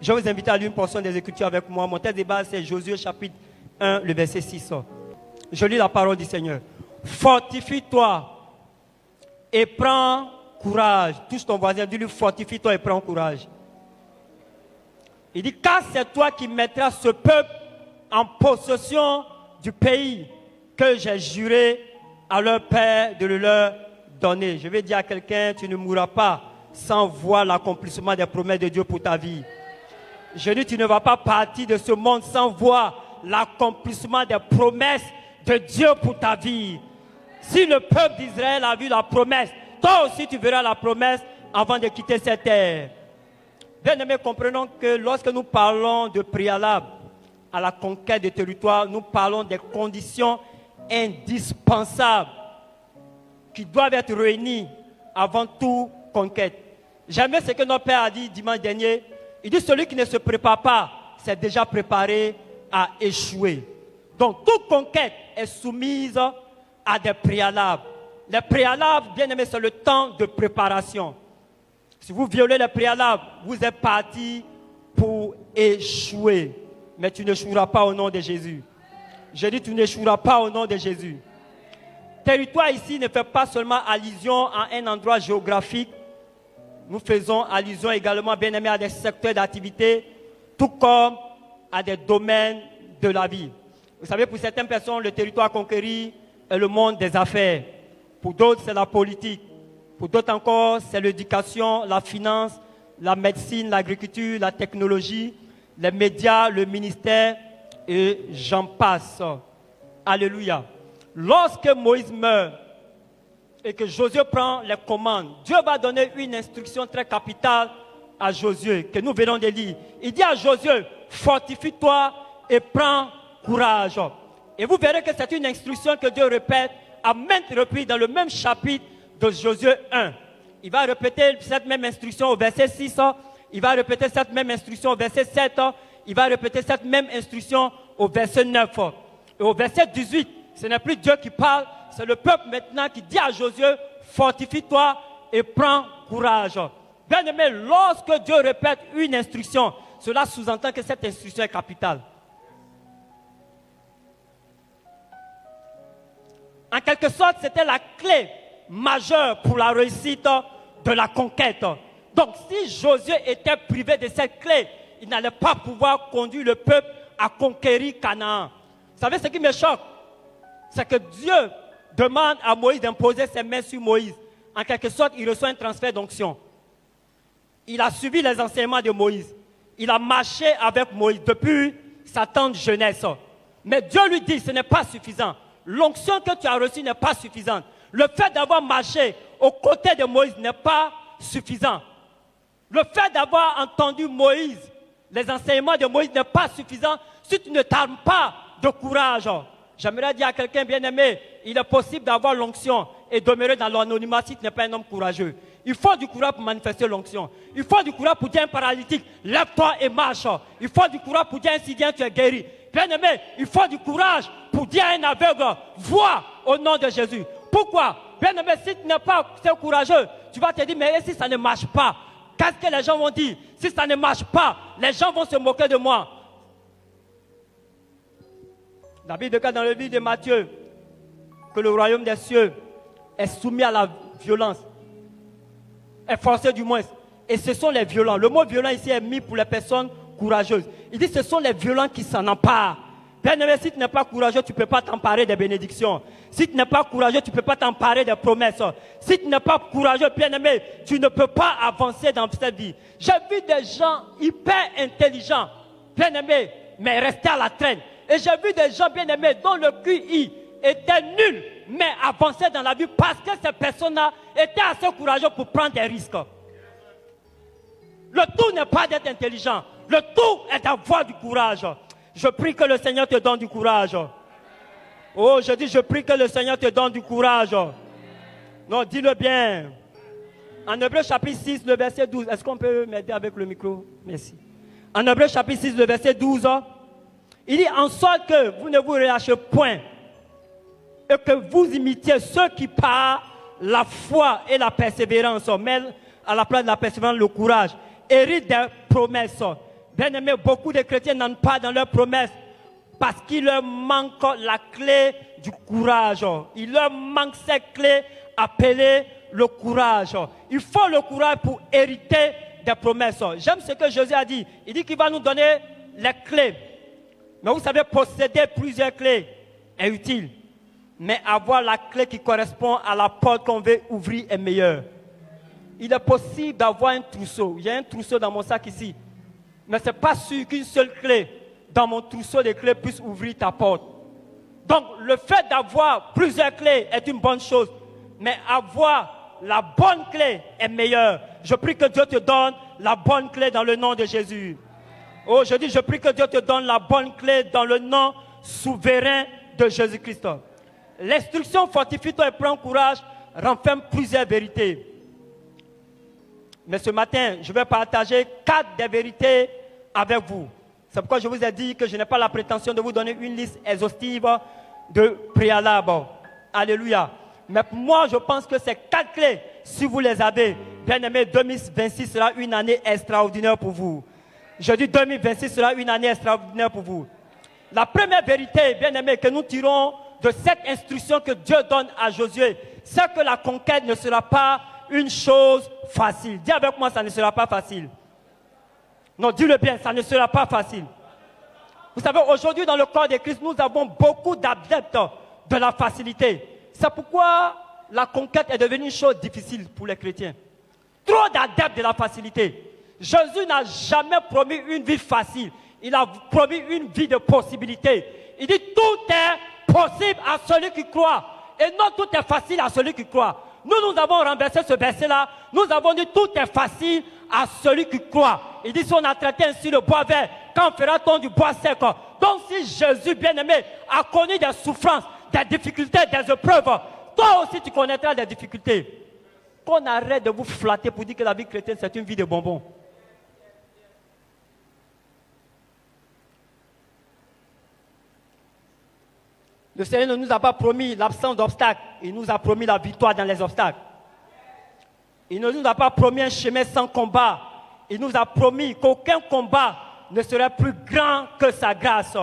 Je vais vous inviter à lire une portion des Écritures avec moi. Mon texte de base, c'est Josué chapitre 1, le verset 6. Je lis la parole du Seigneur. Fortifie-toi et prends courage. Touche ton voisin, dis-lui fortifie-toi et prends courage. Il dit, car c'est toi qui mettras ce peuple en possession du pays que j'ai juré à leur père de le leur donner. Je vais dire à quelqu'un, tu ne mourras pas sans voir l'accomplissement des promesses de Dieu pour ta vie. Je dis, tu ne vas pas partir de ce monde sans voir l'accomplissement des promesses de Dieu pour ta vie. Si le peuple d'Israël a vu la promesse, toi aussi tu verras la promesse avant de quitter cette terre. Bien aimés, comprenons que lorsque nous parlons de préalable à la conquête des territoires, nous parlons des conditions indispensables qui doivent être réunies avant toute conquête. J'aime ce que notre Père a dit dimanche dernier. Il dit, celui qui ne se prépare pas, c'est déjà préparé à échouer. Donc, toute conquête est soumise à des préalables. Les préalables, bien aimés, c'est le temps de préparation. Si vous violez les préalables, vous êtes parti pour échouer. Mais tu n'échoueras pas au nom de Jésus. Je dis, tu n'échoueras pas au nom de Jésus. Territoire ici ne fait pas seulement allusion à un endroit géographique. Nous faisons allusion également, bien aimé, à des secteurs d'activité, tout comme à des domaines de la vie. Vous savez, pour certaines personnes, le territoire conquéri est le monde des affaires. Pour d'autres, c'est la politique. Pour d'autres encore, c'est l'éducation, la finance, la médecine, l'agriculture, la technologie, les médias, le ministère, et j'en passe. Alléluia. Lorsque Moïse meurt et que Josué prend les commandes, Dieu va donner une instruction très capitale à Josué, que nous venons de lire. Il dit à Josué, fortifie-toi et prends courage. Et vous verrez que c'est une instruction que Dieu répète à maintes reprises dans le même chapitre de Josué 1. Il va répéter cette même instruction au verset 6. Il va répéter cette même instruction au verset 7. Il va répéter cette même instruction au verset 9. Et au verset 18, ce n'est plus Dieu qui parle, c'est le peuple maintenant qui dit à Josué, fortifie-toi et prends courage. Bien aimé, lorsque Dieu répète une instruction, cela sous-entend que cette instruction est capitale. En quelque sorte, c'était la clé majeure pour la réussite de la conquête. Donc, si Josué était privé de cette clé, il n'allait pas pouvoir conduire le peuple à conquérir Canaan. Vous savez ce qui me choque? C'est que Dieu demande à Moïse d'imposer ses mains sur Moïse. En quelque sorte, il reçoit un transfert d'onction. Il a suivi les enseignements de Moïse. Il a marché avec Moïse depuis sa tendre jeunesse. Mais Dieu lui dit, ce n'est pas suffisant. L'onction que tu as reçue n'est pas suffisante. Le fait d'avoir marché aux côtés de Moïse n'est pas suffisant. Le fait d'avoir entendu Moïse, les enseignements de Moïse n'est pas suffisant si tu ne t'armes pas de courage. J'aimerais dire à quelqu'un bien aimé, il est possible d'avoir l'onction et demeurer dans l'anonymat si tu n'es pas un homme courageux. Il faut du courage pour manifester l'onction. Il faut du courage pour dire à un paralytique, lève-toi et marche. Il faut du courage pour dire à un sidien, tu es guéri. Bien aimé, il faut du courage pour dire à un aveugle, vois au nom de Jésus. Pourquoi? Bien aimé, si tu n'es pas courageux, tu vas te dire, mais si ça ne marche pas, qu'est-ce que les gens vont dire? Si ça ne marche pas, les gens vont se moquer de moi. La Bible déclare dans le livre de Matthieu que le royaume des cieux est soumis à la violence, est forcé du moins. Et ce sont les violents. Le mot violent ici est mis pour les personnes courageuses. Il dit ce sont les violents qui s'en emparent. Bien aimé, si tu n'es pas courageux, tu ne peux pas t'emparer des bénédictions. Si tu n'es pas courageux, tu ne peux pas t'emparer des promesses. Si tu n'es pas courageux, bien aimé, tu ne peux pas avancer dans cette vie. J'ai vu des gens hyper intelligents, bien aimés, mais restés à la traîne. Et j'ai vu des gens bien aimés dont le QI était nul, mais avançaient dans la vie parce que ces personnes-là étaient assez courageuses pour prendre des risques. Le tout n'est pas d'être intelligent. Le tout est d'avoir du courage. Je prie que le Seigneur te donne du courage. Oh, je dis, je prie que le Seigneur te donne du courage. Non, dis-le bien. En Hébreux chapitre 6, le verset 12. Est-ce qu'on peut m'aider avec le micro? Merci. En Hébreux chapitre 6, le verset 12. Il dit, en sorte que vous ne vous relâchez point et que vous imitiez ceux qui par la foi et la persévérance, mais à la place de la persévérance, le courage, héritent des promesses. Bien aimé, beaucoup de chrétiens n'ont pas dans leurs promesses parce qu'il leur manque la clé du courage. Il leur manque cette clé appelée le courage. Il faut le courage pour hériter des promesses. J'aime ce que Jésus a dit. Il dit qu'il va nous donner les clés. Mais vous savez, posséder plusieurs clés est utile. Mais avoir la clé qui correspond à la porte qu'on veut ouvrir est meilleur. Il est possible d'avoir un trousseau. Il y a un trousseau dans mon sac ici. Mais ce n'est pas sûr qu'une seule clé dans mon trousseau de clés puisse ouvrir ta porte. Donc, le fait d'avoir plusieurs clés est une bonne chose. Mais avoir la bonne clé est meilleur. Je prie que Dieu te donne la bonne clé dans le nom de Jésus. Oh, je dis, je prie que Dieu te donne la bonne clé dans le nom souverain de Jésus-Christ. L'instruction fortifie-toi et prends courage renferme plusieurs vérités. Mais ce matin, je vais partager 4 des vérités avec vous. C'est pourquoi je vous ai dit que je n'ai pas la prétention de vous donner une liste exhaustive de préalables. Alléluia. Mais pour moi, je pense que ces 4 clés, si vous les avez, bien aimé, 2026 sera une année extraordinaire pour vous. Je dis 2026 sera une année extraordinaire pour vous. La première vérité, bien aimé, que nous tirons de cette instruction que Dieu donne à Josué, c'est que la conquête ne sera pas une chose facile. Dis avec moi, ça ne sera pas facile. Non, dis-le bien, ça ne sera pas facile. Vous savez, aujourd'hui, dans le corps de Christ, nous avons beaucoup d'adeptes de la facilité. C'est pourquoi la conquête est devenue une chose difficile pour les chrétiens. Trop d'adeptes de la facilité. Jésus n'a jamais promis une vie facile. Il a promis une vie de possibilités. Il dit tout est possible à celui qui croit. Et non tout est facile à celui qui croit. Nous avons renversé ce verset-là. Nous avons dit tout est facile à celui qui croit. Il dit si on a traité ainsi le bois vert, quand fera-t-on du bois sec? Donc si Jésus, bien-aimé, a connu des souffrances, des difficultés, des épreuves, toi aussi tu connaîtras des difficultés. Qu'on arrête de vous flatter pour dire que la vie chrétienne c'est une vie de bonbons. Le Seigneur ne nous a pas promis l'absence d'obstacles, il nous a promis la victoire dans les obstacles. Il ne nous a pas promis un chemin sans combat, il nous a promis qu'aucun combat ne serait plus grand que sa grâce.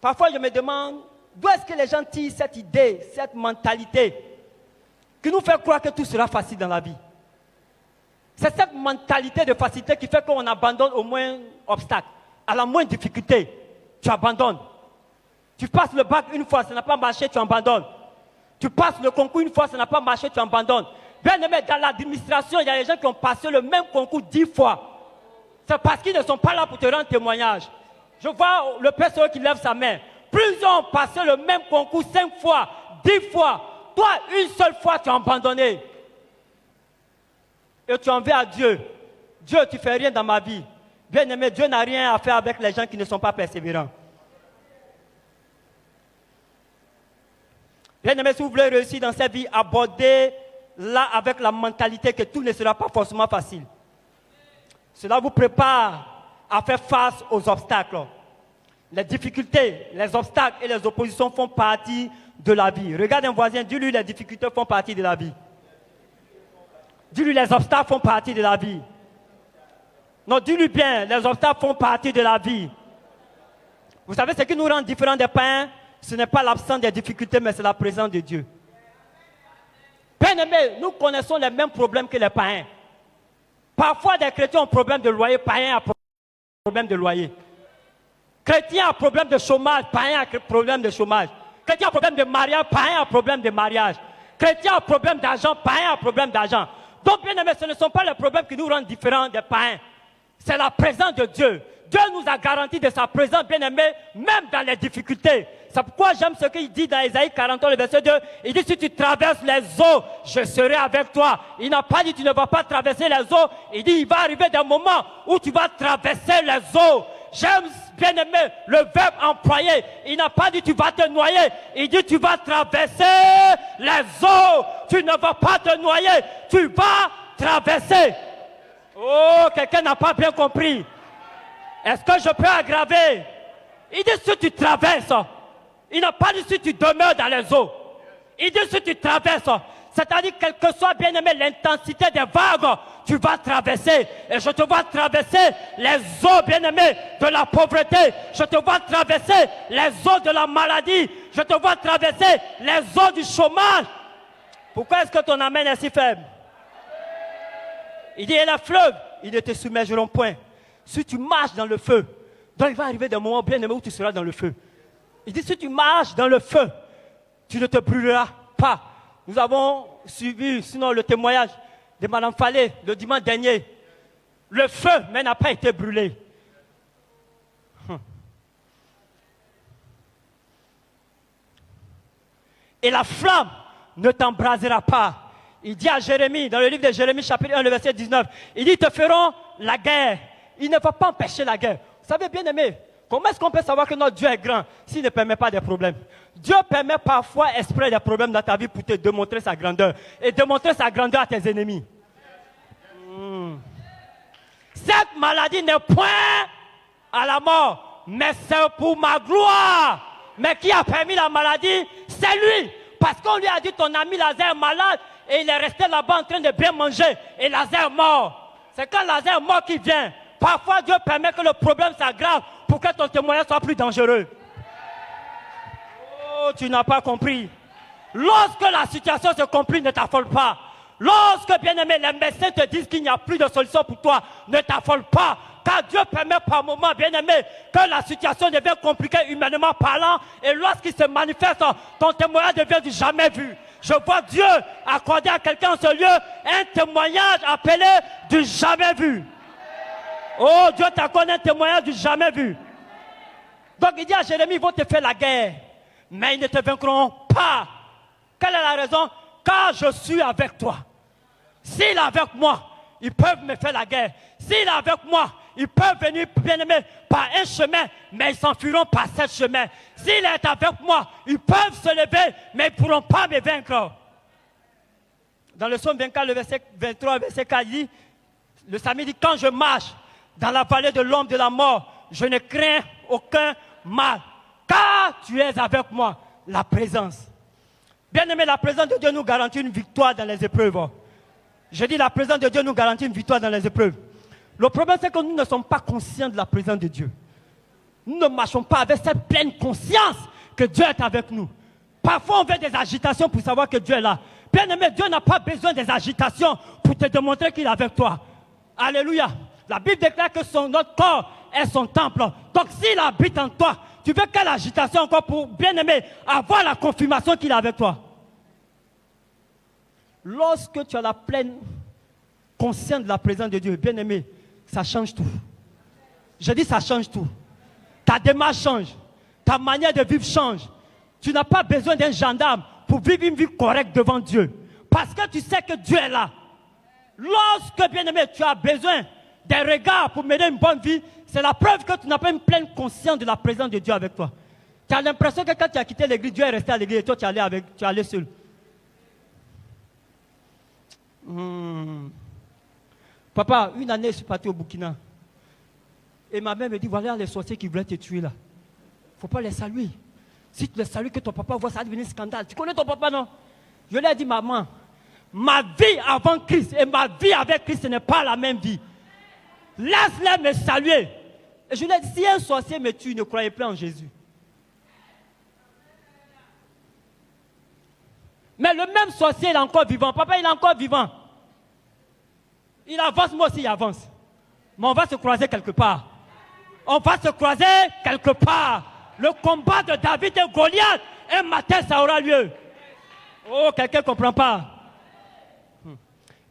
Parfois je me demande, d'où est-ce que les gens tirent cette idée, cette mentalité, qui nous fait croire que tout sera facile dans la vie. C'est cette mentalité de facilité qui fait qu'on abandonne au moins obstacle, à la moindre difficulté, tu abandonnes. Tu passes le bac une fois, ça n'a pas marché, tu abandonnes. Tu passes le concours une fois, ça n'a pas marché, tu abandonnes. Bien aimé, dans l'administration, il y a des gens qui ont passé le même concours 10 fois. C'est parce qu'ils ne sont pas là pour te rendre témoignage. Je vois le pasteur qui lève sa main. Plusieurs ont passé le même concours 5 fois, 10 fois. Toi, une seule fois, tu as abandonné. Et tu en veux à Dieu. Dieu, tu ne fais rien dans ma vie. Bien aimé, Dieu n'a rien à faire avec les gens qui ne sont pas persévérants. Bien aimé, si vous voulez réussir dans cette vie, abordez-la avec la mentalité que tout ne sera pas forcément facile. Cela vous prépare à faire face aux obstacles. Les difficultés, les obstacles et les oppositions font partie de la vie. Regarde un voisin, dis-lui les difficultés font partie de la vie. Dis-lui les obstacles font partie de la vie. Non, dis-lui bien, les obstacles font partie de la vie. Vous savez ce qui nous rend différents des païens? Ce n'est pas l'absence des difficultés, mais c'est la présence de Dieu. Bien-aimés, nous connaissons les mêmes problèmes que les païens. Parfois, des chrétiens ont problème de loyer, païens ont problème de loyer. Chrétiens ont problème de chômage, païens ont problème de chômage. Chrétiens ont problème de mariage, païens ont problème de mariage. Chrétiens ont problème d'argent, païens ont problème d'argent. Donc, bien-aimés, ce ne sont pas les problèmes qui nous rendent différents des païens. C'est la présence de Dieu. Dieu nous a garanti de sa présence, bien-aimés, même dans les difficultés. C'est pourquoi j'aime ce qu'il dit dans Ésaïe 43, le verset 2. Il dit, si tu traverses les eaux, je serai avec toi. Il n'a pas dit, tu ne vas pas traverser les eaux. Il dit, il va arriver des moments où tu vas traverser les eaux. J'aime, bien-aimé, le verbe employé. Il n'a pas dit, tu vas te noyer. Il dit, tu vas traverser les eaux. Tu ne vas pas te noyer. Tu vas traverser. Oh, quelqu'un n'a pas bien compris. Est-ce que je peux aggraver? Il dit, si tu traverses, il n'a pas dit si tu demeures dans les eaux. Il dit si tu traverses, c'est-à-dire quelle que soit, bien aimé, l'intensité des vagues, tu vas traverser. Et je te vois traverser les eaux, bien-aimés, de la pauvreté. Je te vois traverser les eaux de la maladie. Je te vois traverser les eaux du chômage. Pourquoi est-ce que ton amen est si faible? Il dit, et le fleuve, ils ne te submergeront point. Si tu marches dans le feu, donc il va arriver des moments, bien-aimés, où tu seras dans le feu. Il dit, si tu marches dans le feu, tu ne te brûleras pas. Nous avons suivi, sinon, le témoignage de Mme Fallé le dimanche dernier. Le feu, mais n'a pas été brûlé. Et la flamme ne t'embrasera pas. Il dit à Jérémie, dans le livre de Jérémie, chapitre 1, le verset 19, il dit, ils te feront la guerre. Il ne va pas empêcher la guerre. Vous savez, bien aimé, comment est-ce qu'on peut savoir que notre Dieu est grand s'il ne permet pas des problèmes? Dieu permet parfois exprès des problèmes dans ta vie pour te démontrer sa grandeur et démontrer sa grandeur à tes ennemis. Cette maladie n'est point à la mort, mais c'est pour ma gloire. Mais qui a permis la maladie? C'est lui. Parce qu'on lui a dit, ton ami Lazare est malade et il est resté là-bas en train de bien manger et Lazare est mort. C'est quand Lazare est mort qu'il vient. Parfois Dieu permet que le problème s'aggrave pour que ton témoignage soit plus dangereux. Oh, tu n'as pas compris. Lorsque la situation se complique, ne t'affole pas. Lorsque, bien-aimé, les médecins te disent qu'il n'y a plus de solution pour toi, ne t'affole pas. Car Dieu permet par moments, bien-aimé, que la situation devienne compliquée humainement parlant. Et lorsqu'il se manifeste, ton témoignage devient du jamais vu. Je vois Dieu accorder à quelqu'un en ce lieu un témoignage appelé du jamais vu. Oh, Dieu t'accorde un témoignage du jamais vu. Donc il dit à Jérémie, ils vont te faire la guerre, mais ils ne te vaincront pas. Quelle est la raison? Car je suis avec toi. S'il est avec moi, ils peuvent me faire la guerre. S'il est avec moi, ils peuvent venir, bien-aimés, par un chemin, mais ils s'enfuiront par sept chemins. S'il est avec moi, ils peuvent se lever, mais ils ne pourront pas me vaincre. Dans le psaume 24, le verset 23, verset 4, il dit, le Psalmiste dit, quand je marche dans la vallée de l'ombre de la mort, je ne crains aucun mal, car tu es avec moi, la présence. Bien-aimé, la présence de Dieu nous garantit une victoire dans les épreuves. Je dis, la présence de Dieu nous garantit une victoire dans les épreuves. Le problème, c'est que nous ne sommes pas conscients de la présence de Dieu. Nous ne marchons pas avec cette pleine conscience que Dieu est avec nous. Parfois, on veut des agitations pour savoir que Dieu est là. Bien-aimé, Dieu n'a pas besoin des agitations pour te démontrer qu'il est avec toi. Alléluia. La Bible déclare que notre corps est son temple. Donc, s'il habite en toi, tu veux quelle agitation encore pour, bien-aimé, avoir la confirmation qu'il est avec toi? Lorsque tu as la pleine conscience de la présence de Dieu, bien-aimé, ça change tout. Je dis ça change tout. Ta démarche change. Ta manière de vivre change. Tu n'as pas besoin d'un gendarme pour vivre une vie correcte devant Dieu. Parce que tu sais que Dieu est là. Lorsque, bien-aimé, tu as besoin des regards pour mener une bonne vie, c'est la preuve que tu n'as pas une pleine conscience de la présence de Dieu avec toi. Tu as l'impression que quand tu as quitté l'église, Dieu est resté à l'église et toi tu es allé seul. Papa, une année, je suis parti au Burkina. Et ma mère me dit, voilà les sorciers qui voulaient te tuer là. Il ne faut pas les saluer. Si tu les salues, que ton papa voit, ça va devenir un scandale. Tu connais ton papa, non? Je lui ai dit, maman, ma vie avant Christ et ma vie avec Christ, ce n'est pas la même vie. Laisse-les me saluer. Et je lui ai dit, si un sorcier me tue, ne croyez plus en Jésus. Mais le même sorcier, il est encore vivant. Papa, il est encore vivant. Il avance, moi aussi, il avance. Mais on va se croiser quelque part. On va se croiser quelque part. Le combat de David et Goliath, un matin, ça aura lieu. Oh, quelqu'un ne comprend pas.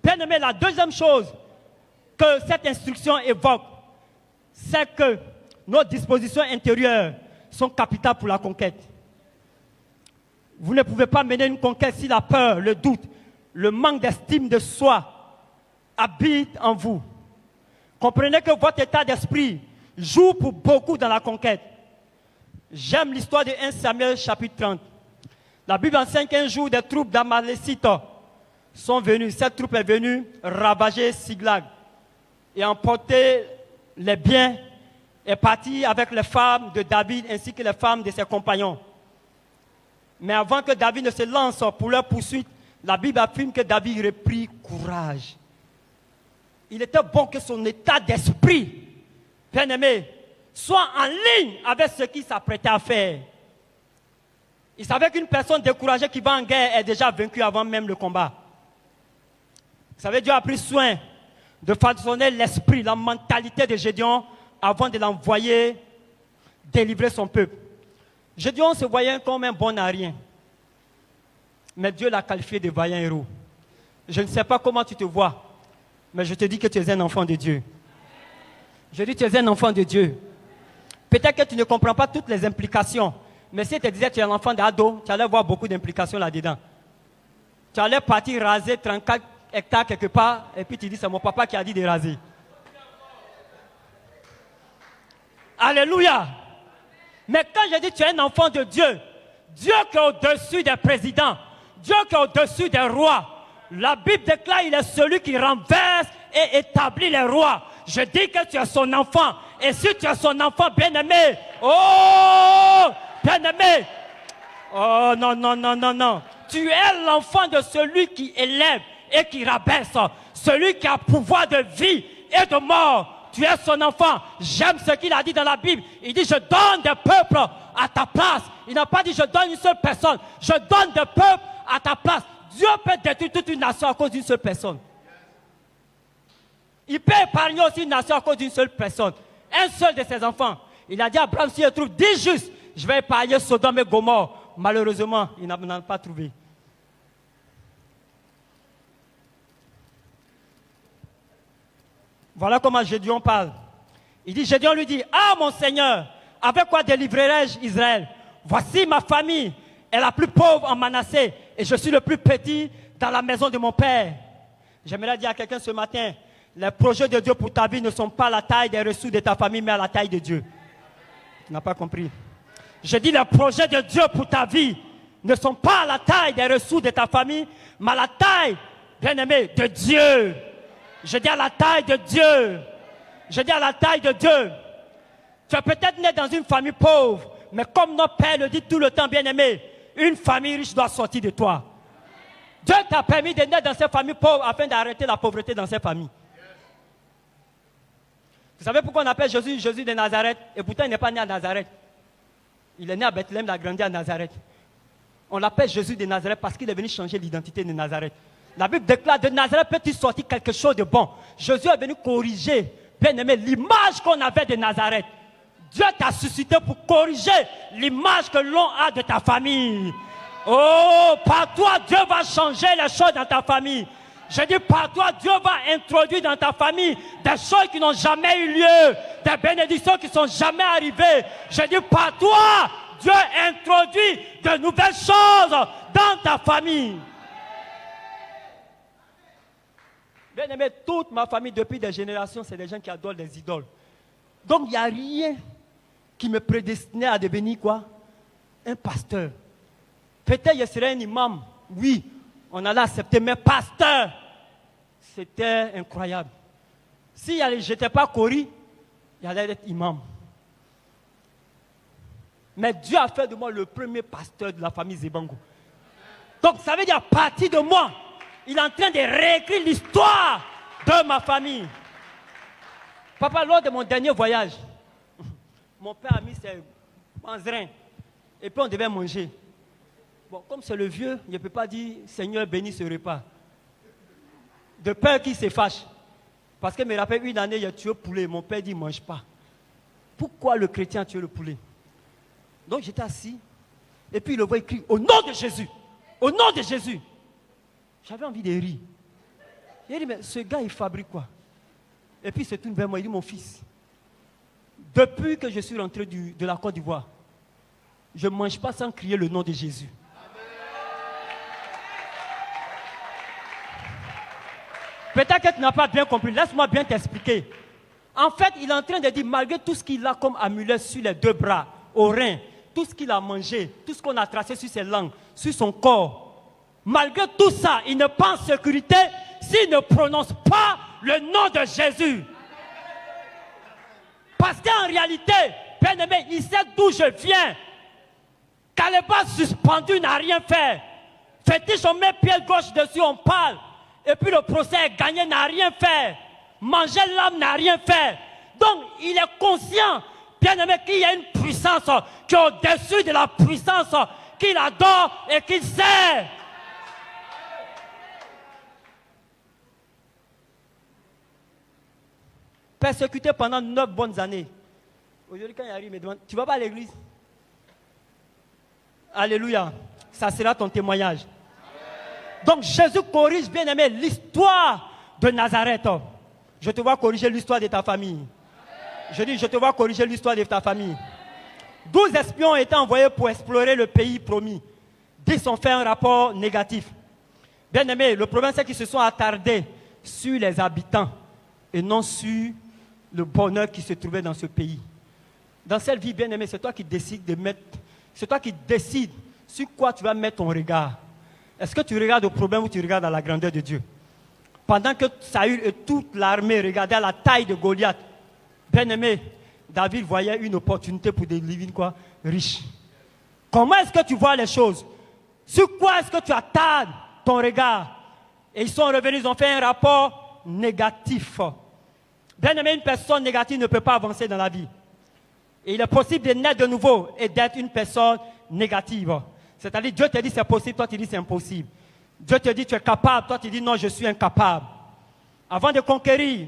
Bien aimé, la deuxième chose que cette instruction évoque, c'est que nos dispositions intérieures sont capitales pour la conquête. Vous ne pouvez pas mener une conquête si la peur, le doute, le manque d'estime de soi habitent en vous. Comprenez que votre état d'esprit joue pour beaucoup dans la conquête. J'aime l'histoire de 1 Samuel chapitre 30. La Bible enseigne qu'un jour, des troupes d'Amalécites sont venues. Cette troupe est venue ravager Siglag et emporter les biens, est partie avec les femmes de David ainsi que les femmes de ses compagnons. Mais avant que David ne se lance pour leur poursuite, la Bible affirme que David reprit courage. il était bon que son état d'esprit, bien-aimé, soit en ligne avec ce qu'il s'apprêtait à faire. Il savait qu'une personne découragée qui va en guerre est déjà vaincue avant même le combat. Vous savez, Dieu a pris soin de façonner l'esprit, la mentalité de Gédéon avant de l'envoyer délivrer son peuple. Gédéon se voyait comme un bon à rien. Mais Dieu l'a qualifié de vaillant héros. Je ne sais pas comment tu te vois, mais je te dis que tu es un enfant de Dieu. Je dis que tu es un enfant de Dieu. Peut-être que tu ne comprends pas toutes les implications, mais si je te disais que tu es un enfant d'ado, tu allais voir beaucoup d'implications là-dedans. Tu allais partir raser 34 hectares quelque part, et puis tu dis c'est mon papa qui a dit de raser. Alléluia. Mais quand je dis que tu es un enfant de Dieu, Dieu qui est au-dessus des présidents, Dieu qui est au-dessus des rois, la Bible déclare qu'il est celui qui renverse et établit les rois. Je dis que tu es son enfant. Et si tu es son enfant bien-aimé, oh, bien-aimé, oh non, non, non, non, non. Tu es l'enfant de celui qui élève et qui rabaisse, celui qui a pouvoir de vie et de mort. Tu es son enfant. J'aime ce qu'il a dit dans la Bible. Il dit, je donne des peuples à ta place. Il n'a pas dit, je donne une seule personne. Je donne des peuples à ta place. Dieu peut détruire toute une nation à cause d'une seule personne. Il peut épargner aussi une nation à cause d'une seule personne. Un seul de ses enfants. Il a dit à Abraham, si je trouve 10 justes, je vais épargner Sodome et Gomorrhe. Malheureusement, il n'en a pas trouvé. Voilà comment Gédéon parle. Il dit, Gédéon lui dit, ah mon Seigneur, avec quoi délivrerai-je Israël? Voici ma famille est la plus pauvre en Manassé et je suis le plus petit dans la maison de mon père. J'aimerais dire à quelqu'un ce matin, les projets de Dieu pour ta vie ne sont pas à la taille des ressources de ta famille, mais à la taille de Dieu. Tu n'as pas compris. Je dis les projets de Dieu pour ta vie ne sont pas à la taille des ressources de ta famille, mais à la taille, bien-aimé, de Dieu. Je dis à la taille de Dieu. Je dis à la taille de Dieu. Tu es peut-être né dans une famille pauvre, mais comme notre Père le dit tout le temps, bien-aimé, une famille riche doit sortir de toi. Dieu t'a permis de naître dans cette famille pauvre afin d'arrêter la pauvreté dans cette famille. Vous savez pourquoi on appelle Jésus Jésus de Nazareth? Et pourtant il n'est pas né à Nazareth. Il est né à Bethléem, il a grandi à Nazareth. On l'appelle Jésus de Nazareth parce qu'il est venu changer l'identité de Nazareth. La Bible déclare de Nazareth peut-il sortir quelque chose de bon. Jésus est venu corriger, bien aimé, l'image qu'on avait de Nazareth. Dieu t'a suscité pour corriger l'image que l'on a de ta famille. Oh, par toi, Dieu va changer les choses dans ta famille. Je dis par toi, Dieu va introduire dans ta famille des choses qui n'ont jamais eu lieu, des bénédictions qui ne sont jamais arrivées. Je dis par toi, Dieu introduit de nouvelles choses dans ta famille. Bien aimé, toute ma famille depuis des générations, c'est des gens qui adorent les idoles. Donc il n'y a rien qui me prédestinait à devenir quoi? Un pasteur. Peut-être je serais un imam, oui, on allait accepter, mais pasteur, c'était incroyable. Si je n'étais pas Kori, il allait être imam. Mais Dieu a fait de moi le premier pasteur de la famille Zebango. Donc ça veut dire à partir de moi, il est en train de réécrire l'histoire de ma famille. Papa, lors de mon dernier voyage, mon père a mis ses manzerins et puis on devait manger. Bon, comme c'est le vieux, il ne peut pas dire Seigneur bénis ce repas. De peur qu'il se fâche. Parce que me rappelle une année, il a tué le poulet. Mon père dit ne mange pas. Pourquoi le chrétien a tué le poulet? Donc j'étais assis et puis il le voit écrit au nom de Jésus. Au nom de Jésus. J'avais envie de rire. Il a dit mais ce gars il fabrique quoi? Et puis il se tourne vers moi, il dit mon fils, depuis que je suis rentré de la Côte d'Ivoire, je ne mange pas sans crier le nom de Jésus. Peut-être que tu n'as pas bien compris, laisse-moi bien t'expliquer. En fait, il est en train de dire, malgré tout ce qu'il a comme amulette sur les deux bras, aux reins, tout ce qu'il a mangé, tout ce qu'on a tracé sur ses langues, sur son corps, malgré tout ça, il n'est pas en sécurité s'il ne prononce pas le nom de Jésus. Parce qu'en réalité, bien aimé, il sait d'où je viens. Kaleba suspendu n'a rien fait. Fétiche, on met pied gauche dessus, on parle. Et puis le procès est gagné, n'a rien fait. Manger l'âme n'a rien fait. Donc, il est conscient, bien aimé, qu'il y a une puissance qui est au-dessus de la puissance qu'il adore et qu'il sait. Persécuté pendant 9 bonnes années. Aujourd'hui, quand il arrive, il me demande, tu ne vas pas à l'église? Alléluia. Ça sera ton témoignage. Donc, Jésus corrige, bien aimé, l'histoire de Nazareth. Je te vois corriger l'histoire de ta famille. Je dis, je te vois corriger l'histoire de ta famille. 12 espions ont été envoyés pour explorer le pays promis. 10 ont fait un rapport négatif. Bien aimé, le problème c'est qu'ils se sont attardés sur les habitants et non sur le bonheur qui se trouvait dans ce pays. Dans cette vie, bien aimé, c'est toi qui décides de mettre, c'est toi qui décides sur quoi tu vas mettre ton regard. Est-ce que tu regardes au problème ou tu regardes à la grandeur de Dieu? Pendant que Saül et toute l'armée regardaient à la taille de Goliath, bien aimé, David voyait une opportunité pour devenir quoi? Riche. Comment est-ce que tu vois les choses? Sur quoi est-ce que tu attardes ton regard? Et ils sont revenus, ils ont fait un rapport négatif. Bien aimé, une personne négative ne peut pas avancer dans la vie. Et il est possible de naître de nouveau et d'être une personne négative. C'est-à-dire, Dieu te dit c'est possible, toi tu dis c'est impossible. Dieu te dit tu es capable, toi tu dis non, je suis incapable. Avant de conquérir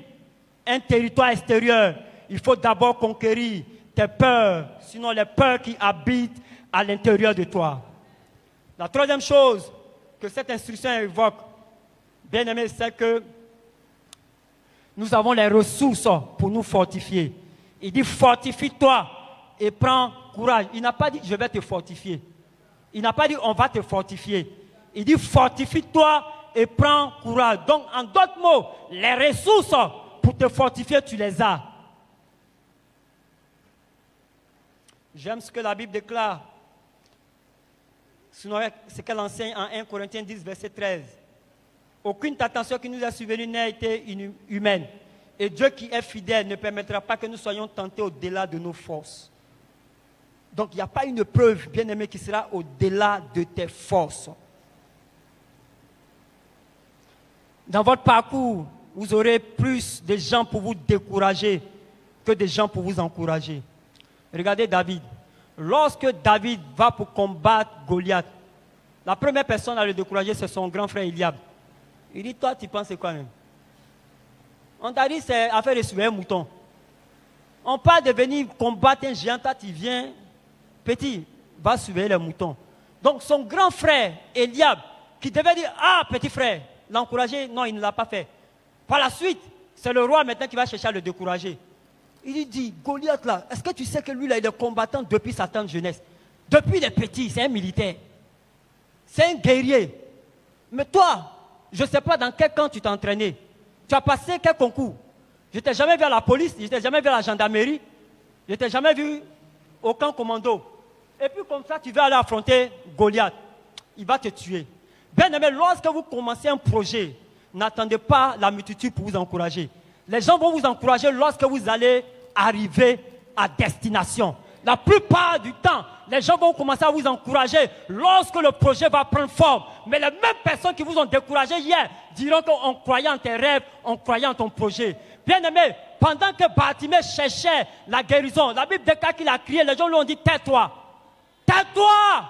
un territoire extérieur, il faut d'abord conquérir tes peurs, sinon les peurs qui habitent à l'intérieur de toi. La troisième chose que cette instruction évoque, bien aimé, c'est que nous avons les ressources pour nous fortifier. Il dit fortifie-toi et prends courage. Il n'a pas dit je vais te fortifier. Il n'a pas dit on va te fortifier. Il dit fortifie-toi et prends courage. Donc en d'autres mots, les ressources pour te fortifier, tu les as. J'aime ce que la Bible déclare. Sinon, ce qu'elle enseigne en 1 Corinthiens 10, verset 13. Aucune tentation qui nous a survenue n'a été humaine. Et Dieu qui est fidèle ne permettra pas que nous soyons tentés au-delà de nos forces. Donc il n'y a pas une preuve, bien aimé, qui sera au-delà de tes forces. Dans votre parcours, vous aurez plus de gens pour vous décourager que de gens pour vous encourager. Regardez David. Lorsque David va pour combattre Goliath, la première personne à le décourager, c'est son grand frère Eliab. Il dit, toi, tu penses quoi même? On t'a dit, c'est affaire de suivre un mouton. On parle de venir combattre un géant, toi, tu viens, petit, va suivre les moutons. Donc, son grand frère Eliab, qui devait dire, ah, petit frère, l'encourager, non, il ne l'a pas fait. Par la suite, c'est le roi maintenant qui va chercher à le décourager. Il lui dit, Goliath là, est-ce que tu sais que lui là, il est combattant depuis sa tendre jeunesse? Depuis les petits, c'est un militaire. C'est un guerrier. Mais toi, je ne sais pas dans quel camp tu t'es entraîné. Tu as passé quel concours? Je ne t'ai jamais vu à la police, je ne t'ai jamais vu à la gendarmerie, je ne t'ai jamais vu au camp commando. Et puis comme ça, tu vas aller affronter Goliath. Il va te tuer. Bien aimé, lorsque vous commencez un projet, n'attendez pas la multitude pour vous encourager. Les gens vont vous encourager lorsque vous allez arriver à destination. La plupart du temps, les gens vont commencer à vous encourager lorsque le projet va prendre forme. Mais les mêmes personnes qui vous ont découragé hier diront qu'on croyait en tes rêves, on croyait en ton projet. Bien aimé, pendant que Bartimée cherchait la guérison, la Bible déclare qu'il a crié, les gens lui ont dit tais-toi. Tais-toi.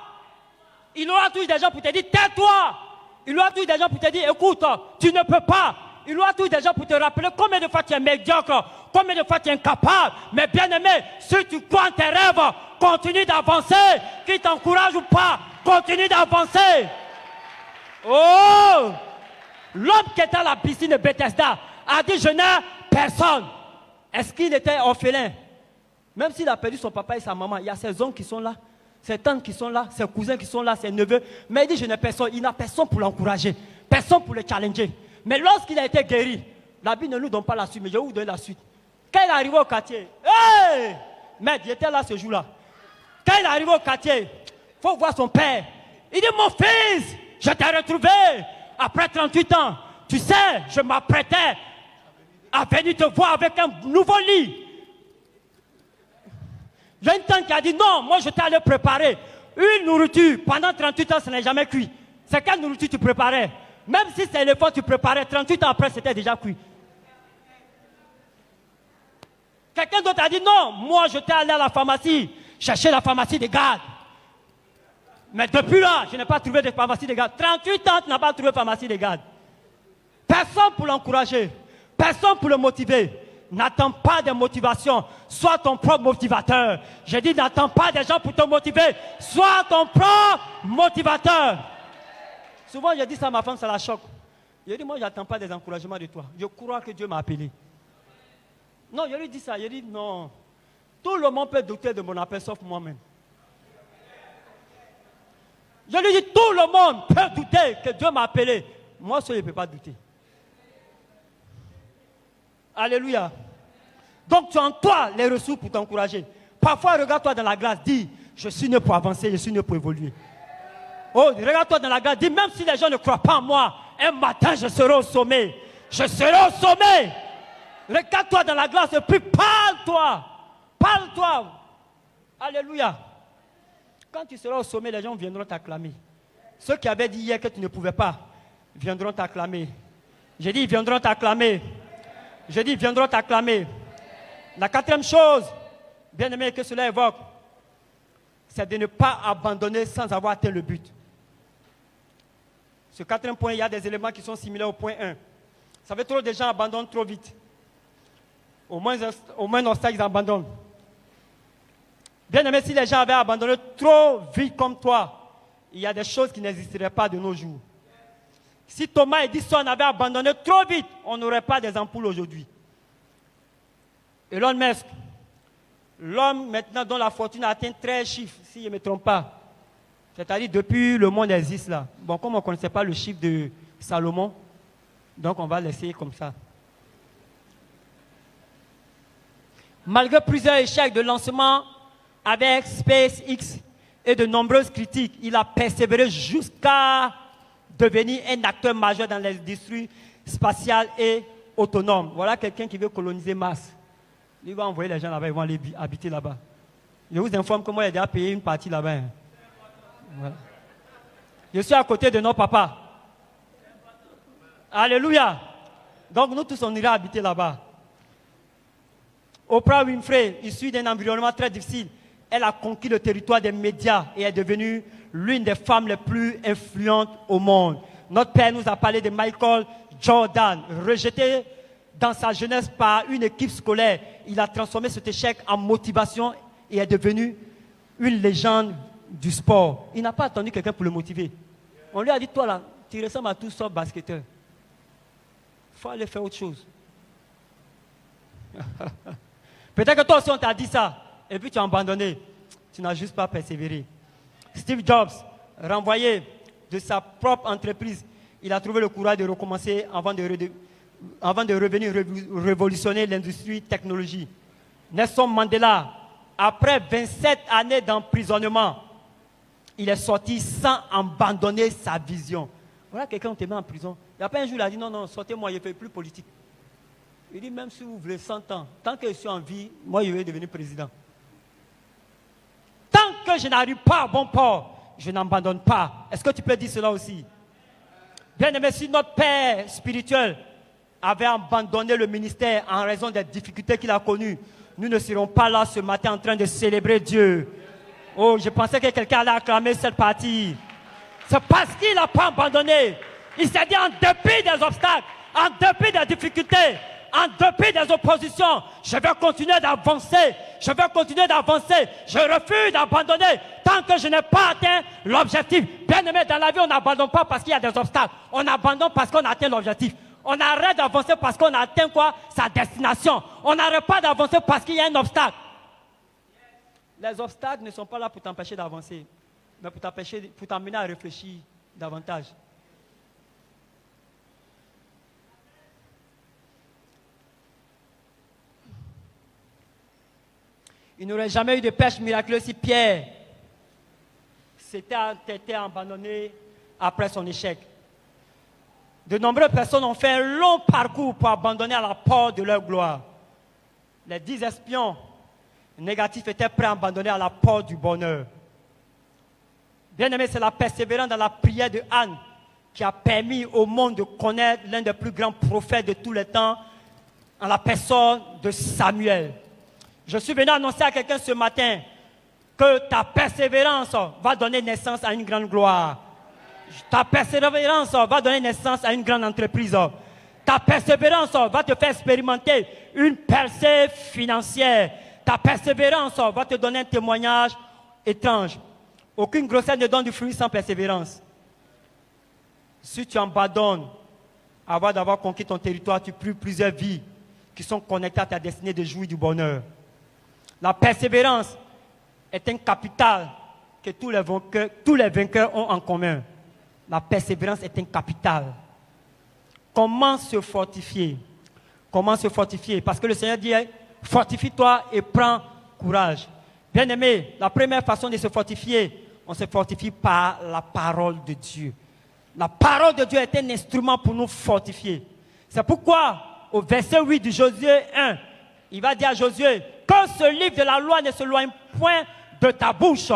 Il aura toujours des gens pour te dire tais-toi. Il aura toujours des gens pour te dire écoute, tu ne peux pas. Il aura toujours des gens pour te rappeler combien de fois tu es médiocre, combien de fois tu es incapable. Mais bien aimé, si tu crois en tes rêves, continue d'avancer. Qu'il t'encourage ou pas, continue d'avancer. Oh! L'homme qui était à la piscine de Bethesda a dit je n'ai personne. Est-ce qu'il était orphelin? Même s'il a perdu son papa et sa maman, il y a ses oncles qui sont là, ses tantes qui sont là, ses cousins qui sont là, ses neveux. Mais il dit je n'ai personne. Il n'a personne pour l'encourager, personne pour le challenger. Mais lorsqu'il a été guéri, la Bible ne nous donne pas la suite, mais je vais vous donner la suite. Quand il est arrivé au quartier, hey! Maître, il était là ce jour-là. Quand il est arrivé au quartier, il faut voir son père. Il dit, mon fils, je t'ai retrouvé après 38 ans. Tu sais, je m'apprêtais à venir te voir avec un nouveau lit. Il y a une tante qui a dit, non, moi je t'ai allé préparer une nourriture. Pendant 38 ans, ça n'est jamais cuit. C'est quelle nourriture tu préparais? Même si c'est l'éléphant tu préparais, 38 ans après, c'était déjà cuit. Quelqu'un d'autre a dit non, moi j'étais allé à la pharmacie, chercher la pharmacie des gardes. Mais depuis là, je n'ai pas trouvé de pharmacie des gardes. 38 ans, tu n'as pas trouvé de pharmacie des gardes. Personne pour l'encourager, personne pour le motiver. N'attends pas de motivation, sois ton propre motivateur. J'ai dit n'attends pas des gens pour te motiver, sois ton propre motivateur. Souvent je dis ça à ma femme, ça la choque. Je dis moi je n'attends pas des encouragements de toi, je crois que Dieu m'a appelé. Non, je lui dis ça, je dis non, tout le monde peut douter de mon appel sauf moi-même. Je lui dis tout le monde peut douter que Dieu m'a appelé, moi seul je ne peux pas douter. Alléluia. Donc tu as en toi les ressources pour t'encourager. Parfois, regarde-toi dans la glace, dis, je suis né pour avancer, je suis né pour évoluer. Oh, regarde-toi dans la glace, dis, même si les gens ne croient pas en moi, un matin je serai au sommet. Je serai au sommet. Regarde-toi dans la glace et puis parle-toi. Parle-toi. Alléluia. Quand tu seras au sommet, les gens viendront t'acclamer. Ceux qui avaient dit hier que tu ne pouvais pas, viendront t'acclamer. J'ai dit, ils viendront t'acclamer. Je dis, ils viendront t'acclamer. La quatrième chose, bien aimé, que cela évoque, c'est de ne pas abandonner sans avoir atteint le but. Ce quatrième point, il y a des éléments qui sont similaires au point 1. Ça fait trop de gens abandonnent trop vite. Au moins un obstacle, ils abandonnent. Bien aimé, si les gens avaient abandonné trop vite comme toi, il y a des choses qui n'existeraient pas de nos jours. Si Thomas Edison avait abandonné trop vite, on n'aurait pas des ampoules aujourd'hui. Elon Musk, l'homme maintenant dont la fortune a atteint 13 chiffres, si je ne me trompe pas. C'est-à-dire depuis le monde existe là. Bon, comme on ne connaissait pas le chiffre de Salomon, donc on va laisser comme ça. Malgré plusieurs échecs de lancement avec SpaceX et de nombreuses critiques, il a persévéré jusqu'à devenir un acteur majeur dans l'industrie spatiale et autonome. Voilà quelqu'un qui veut coloniser Mars. Il va envoyer les gens là-bas, ils vont aller habiter là-bas. Je vous informe que moi, j'ai déjà payé une partie là-bas. Hein. Voilà. Je suis à côté de nos papas. Alléluia. Donc nous tous, on ira habiter là-bas. Oprah Winfrey, issue d'un environnement très difficile, elle a conquis le territoire des médias et est devenue l'une des femmes les plus influentes au monde. Notre père nous a parlé de Michael Jordan, rejeté dans sa jeunesse par une équipe scolaire. Il a transformé cet échec en motivation et est devenu une légende du sport. Il n'a pas attendu quelqu'un pour le motiver. On lui a dit, toi là, tu ressembles à tout sauf basketteur. Il faut aller faire autre chose. Peut-être que toi aussi on t'a dit ça, et puis tu as abandonné. Tu n'as juste pas persévéré. Steve Jobs, renvoyé de sa propre entreprise, il a trouvé le courage de recommencer avant de revenir révolutionner l'industrie technologie. Nelson Mandela, après 27 années d'emprisonnement, il est sorti sans abandonner sa vision. Voilà quelqu'un qui te met en prison. Il n'y a pas un jour, il a dit non, sortez-moi, je ne fais plus politique. Il dit même si vous voulez 100 ans, tant que je suis en vie, moi je vais devenir président. Tant que je n'arrive pas à bon port, je n'abandonne pas. Est-ce que tu peux dire cela aussi? Bien aimé, si notre père spirituel avait abandonné le ministère en raison des difficultés qu'il a connues, nous ne serons pas là ce matin en train de célébrer Dieu. Oh, je pensais que quelqu'un allait acclamer cette partie. C'est parce qu'il n'a pas abandonné. Il s'est dit en dépit des obstacles, en dépit des difficultés, en dépit des oppositions, je vais continuer d'avancer, je vais continuer d'avancer, je refuse d'abandonner tant que je n'ai pas atteint l'objectif. Bien aimé, dans la vie, on n'abandonne pas parce qu'il y a des obstacles, on abandonne parce qu'on a atteint l'objectif. On arrête d'avancer parce qu'on a atteint quoi? Sa destination. On n'arrête pas d'avancer parce qu'il y a un obstacle. Les obstacles ne sont pas là pour t'empêcher d'avancer, mais pour t'amener à réfléchir davantage. Il n'aurait jamais eu de pêche miraculeuse si Pierre s'était abandonné après son échec. De nombreuses personnes ont fait un long parcours pour abandonner à la porte de leur gloire. Les 10 espions négatifs étaient prêts à abandonner à la porte du bonheur. Bien aimé, c'est la persévérance dans la prière de Anne qui a permis au monde de connaître l'un des plus grands prophètes de tous les temps en la personne de Samuel. Je suis venu annoncer à quelqu'un ce matin que ta persévérance va donner naissance à une grande gloire. Ta persévérance va donner naissance à une grande entreprise. Ta persévérance va te faire expérimenter une percée financière. Ta persévérance va te donner un témoignage étrange. Aucune grossesse ne donne du fruit sans persévérance. Si tu abandonnes avant d'avoir conquis ton territoire, tu prives plusieurs vies qui sont connectées à ta destinée de jouir du bonheur. La persévérance est un capital que tous les vainqueurs ont en commun. La persévérance est un capital. Comment se fortifier? Comment se fortifier? Parce que le Seigneur dit, fortifie-toi et prends courage. Bien-aimé, la première façon de se fortifier, on se fortifie par la parole de Dieu. La parole de Dieu est un instrument pour nous fortifier. C'est pourquoi, au verset 8 de Josué 1, il va dire à Josué, que ce livre de la loi ne s'éloigne point de ta bouche,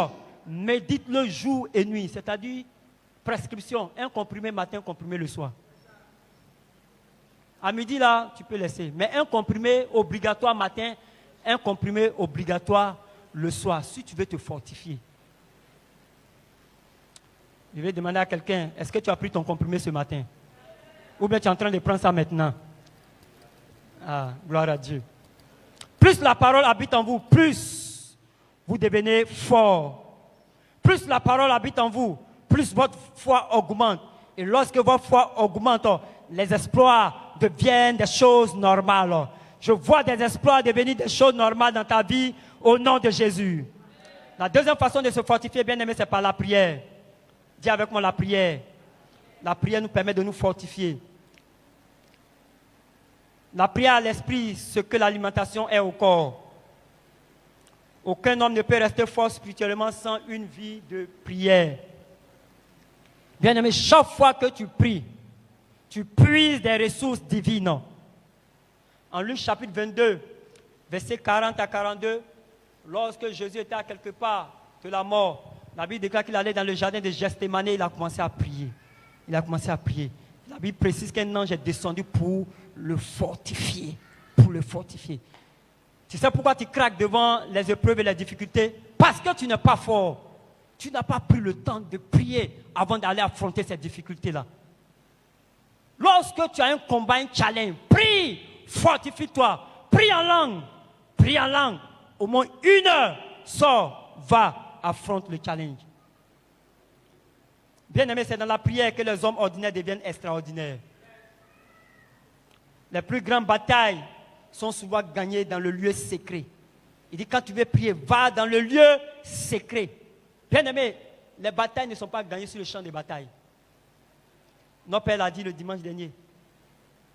médite-le jour et nuit. C'est-à-dire, prescription, un comprimé matin, un comprimé le soir. À midi, là, tu peux laisser. Mais un comprimé obligatoire matin, un comprimé obligatoire le soir, si tu veux te fortifier. Je vais demander à quelqu'un, est-ce que tu as pris ton comprimé ce matin? Ou bien tu es en train de prendre ça maintenant? Ah, gloire à Dieu. Plus la parole habite en vous, plus vous devenez fort. Plus la parole habite en vous, plus votre foi augmente. Et lorsque votre foi augmente, les exploits deviennent des choses normales. Je vois des exploits devenir des choses normales dans ta vie au nom de Jésus. La deuxième façon de se fortifier, bien aimé, c'est par la prière. Dis avec moi la prière. La prière nous permet de nous fortifier. La prière à l'esprit, ce que l'alimentation est au corps. Aucun homme ne peut rester fort spirituellement sans une vie de prière. Bien aimé, chaque fois que tu pries, tu puises des ressources divines. En Luc chapitre 22, versets 40 à 42, lorsque Jésus était à quelque part de la mort, la Bible déclare qu'il allait dans le jardin de Gethsémani, il a commencé à prier. Il a commencé à prier. La Bible précise qu'un ange est descendu pour le fortifier. Pour le fortifier. Tu sais pourquoi tu craques devant les épreuves et les difficultés? Parce que tu n'es pas fort. Tu n'as pas pris le temps de prier avant d'aller affronter ces difficultés-là. Lorsque tu as un combat, un challenge, prie, fortifie-toi, prie en langue. Prie en langue. Au moins 1 heure, sors, va, affronte le challenge. Bien aimé, c'est dans la prière que les hommes ordinaires deviennent extraordinaires. Les plus grandes batailles sont souvent gagnées dans le lieu secret. Il dit, quand tu veux prier, va dans le lieu secret. Bien aimé, les batailles ne sont pas gagnées sur le champ de bataille. Notre Père l'a dit le dimanche dernier.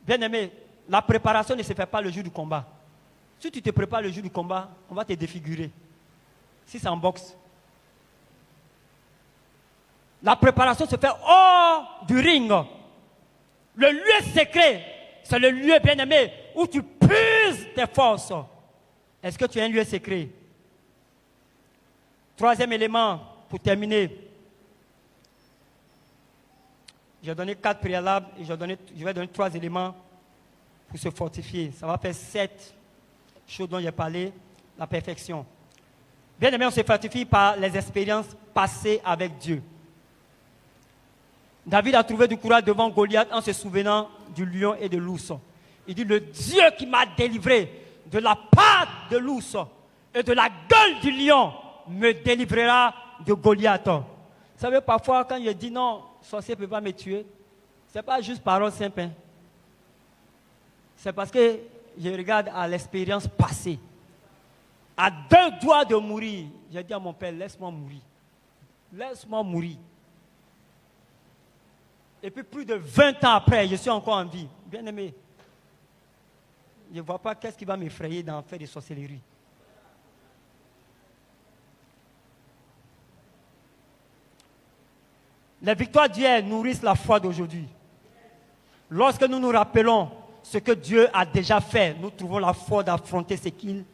Bien aimé, la préparation ne se fait pas le jour du combat. Si tu te prépares le jour du combat, on va te défigurer. Si c'est en boxe. La préparation se fait hors du ring. Le lieu secret, c'est le lieu bien aimé où tu puises tes forces. Est-ce que tu as un lieu secret? Troisième élément, pour terminer. J'ai donné 4 préalables et je vais donner 3 éléments pour se fortifier. Ça va faire 7 choses dont j'ai parlé, la perfection. Bien aimé, on se fortifie par les expériences passées avec Dieu. David a trouvé du courage devant Goliath en se souvenant du lion et de l'ours. Il dit, le Dieu qui m'a délivré de la patte de l'ours et de la gueule du lion me délivrera de Goliath. Vous savez, parfois, quand je dis non, sorcier ne peut pas me tuer, ce n'est pas juste parole simple. Hein. C'est parce que je regarde à l'expérience passée. À 2 doigts de mourir, j'ai dit à mon père, laisse-moi mourir. Laisse-moi mourir. Et puis plus de 20 ans après, je suis encore en vie. Bien aimé, je ne vois pas qu'est-ce qui va m'effrayer d'en faire des sorcelleries. Les victoires d'hier nourrissent la foi d'aujourd'hui. Lorsque nous nous rappelons ce que Dieu a déjà fait, nous trouvons la foi d'affronter ce qu'il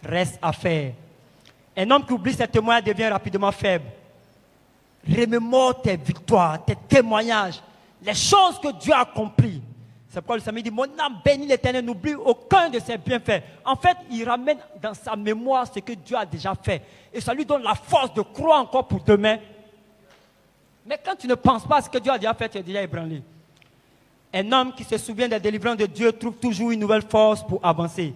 reste à faire. Un homme qui oublie ses témoignages devient rapidement faible. Remémore tes victoires, tes témoignages, les choses que Dieu a accomplies. C'est pourquoi le Seigneur dit, mon âme bénit l'Éternel, n'oublie aucun de ses bienfaits. En fait, il ramène dans sa mémoire ce que Dieu a déjà fait. Et ça lui donne la force de croire encore pour demain. Mais quand tu ne penses pas à ce que Dieu a déjà fait, tu es déjà ébranlé. Un homme qui se souvient des délivrances de Dieu trouve toujours une nouvelle force pour avancer.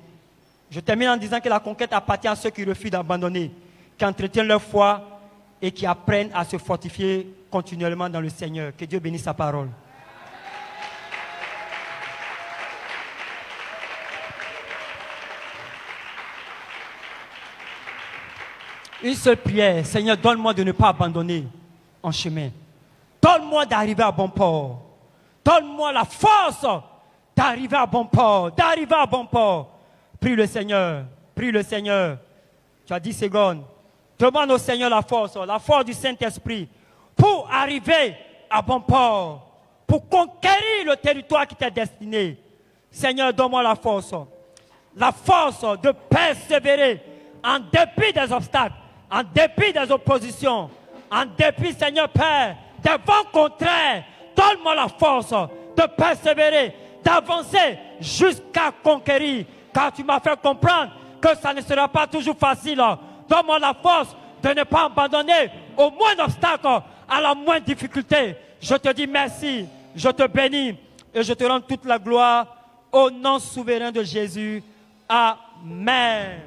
Je termine en disant que la conquête appartient à ceux qui refusent d'abandonner, qui entretiennent leur foi et qui apprennent à se fortifier continuellement dans le Seigneur. Que Dieu bénisse sa parole. Une seule prière, Seigneur, donne-moi de ne pas abandonner en chemin. Donne-moi d'arriver à bon port. Donne-moi la force d'arriver à bon port, d'arriver à bon port. Prie le Seigneur, prie le Seigneur. Tu as 10 secondes. Demande au Seigneur la force du Saint-Esprit pour arriver à bon port, pour conquérir le territoire qui t'est destiné. Seigneur, donne-moi la force de persévérer en dépit des obstacles, en dépit des oppositions, en dépit, Seigneur Père, des vents contraires. Donne-moi la force de persévérer, d'avancer jusqu'à conquérir. Car tu m'as fait comprendre que ça ne sera pas toujours facile. Donne-moi la force de ne pas abandonner au moindre obstacle, à la moindre difficulté. Je te dis merci, je te bénis et je te rends toute la gloire au nom souverain de Jésus. Amen.